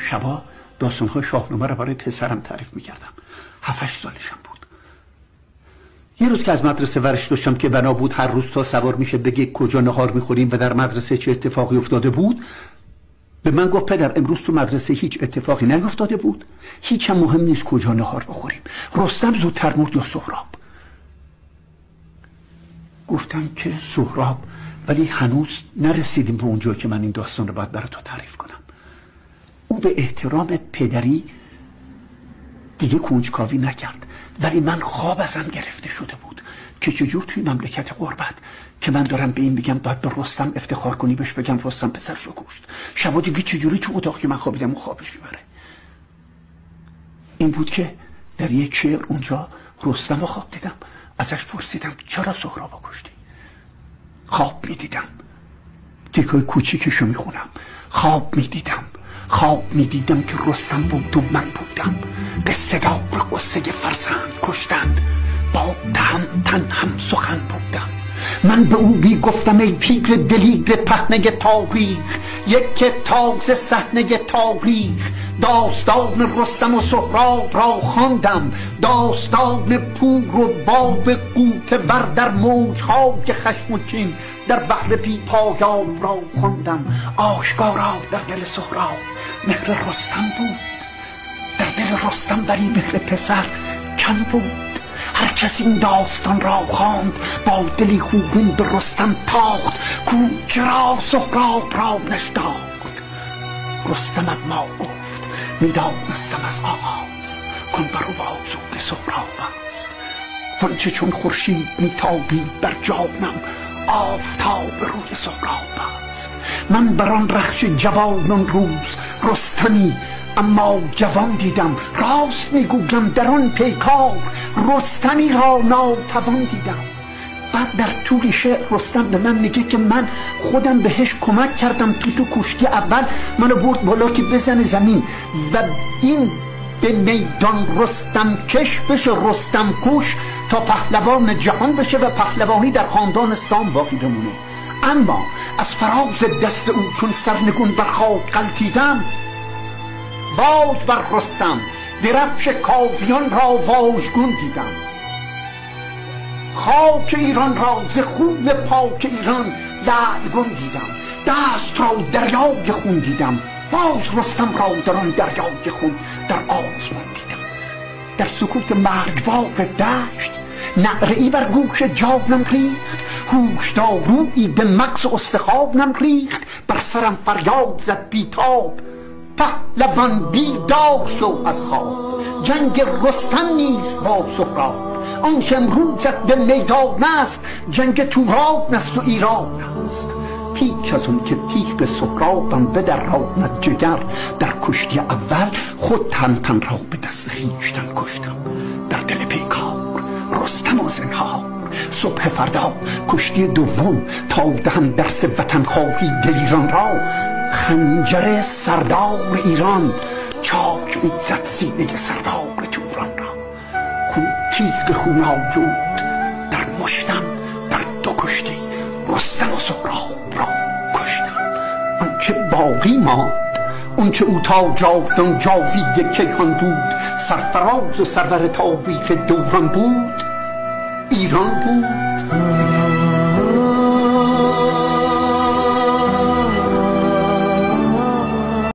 شبا داستان‌های شاهنامه رو برای پسرم تعریف می‌کردم. 7-8 سالشم بود. یه روز که از مدرسه ورش داشتم که بنا بود هر روز تا سوار میشه بگه کجا نهار میخوریم و در مدرسه چه اتفاقی افتاده بود، به من گفت پدر امروز تو مدرسه هیچ اتفاقی نیفتاده بود، هیچ هم مهم نیست کجا نهار بخوریم، رستم زودتر مرد یا سهراب. گفتم که سهراب، ولی هنوز نرسیدیم به اونجا که من این داستان رو باید برای تو تعریف کنم. او به احترام پدری دیگه کنجکاوی نکرد، ولی من خواب ازم گرفته شده بود که چجور توی مملکت غربت که من دارم به این میگم باید به رستم افتخار کنی، بهش بگم رستم پسرشو کشت، شبا دیگه چجوری تو اتاق که من خوابیدم خوابش میبره. این بود که در یک شعر اونجا رستم رو خواب دیدم، ازش پرسیدم چرا سهراب کشتی؟ خواب میدیدم، تیکای کوچیکشو میخونم، خواب میدیدم که رستم بود و من بودم، قصه دار قصه فرزند کشتن، با تهمتن هم سخن بودم. من به او میگفتم ای پیر دلیر پهنه تاریخ، یک تازه صحنه تاریخ، داستان رستم و سهراب را خواندم، داستان پور و باب قوت ور در موجهای خشم و کین در بحر بی پایاب را خواندم. آشکارا در دل سهراب مهر رستم بود، در دل رستم ولی مهر پسر کم بود. هر کس این داستان را خواند با دلی خونین به رستم تاخت، کو چرا سهراب را نشناخت. رستم اما گفت میدانستم از آغاز، کن برو بازوی سهراب است. وانچه چون خورشید میتابید بر جانم، آفتاب روی سهراب است. من بر آن رخش جوانان روز رستمی، اما جوان دیدم، راست میگویم در آن پیکار رستمی را ناتوان دیدم. بعد در طول شعر رستم به من میگه که من خودم بهش کمک کردم تو کشتی اول، منو برد بالا که بزنه زمین و این به میدان رستم کش بشه، رستم کش تا پهلوان جهان بشه و پهلوانی در خاندان سام باقی بمونه. اما از فراز دست او چون سرنگون بر خاک غلتیدم، وای بر رستم درفش کاویان را واژگون دیدم. خاک ایران را ز خون پاک ایران لعلگون دیدم، دشت را دریای خون دیدم، باز رستم را در آن دریای خون در آسمان دیدم. در سکوت مرگبار دشت نعره‌ای بر گوش جانم ریخت، هوشدارویی به مغز استخوانم ریخت، بر سرم فریاد زد بیتاب پهلوان بیدار شو از خواب. جنگ رستم نیست با سهراب، آنچه امروزت به میدان است جنگ توران است و ایران است. پیچ از اون که تیغ سهرابم بدراند جگر، در کشتی اول خود تهمتن را به دست خویشتن کشتم. در دل پیکار رستم و زنهار، صبح فردا کشتی دوم تا دهم درس وطن خواهی دلیران را. خنجر سردار ایران چاک میزد سینه سردار توران را. خون تیغ خون آلود در مشتم، در دو کشتی رستم و سهراب را کشتم. آنچه باقی ماند، آنچه او تا جاودان جاوید کیهان بود، سرفراز و سرور تاریخ دوران بود، ایران بود.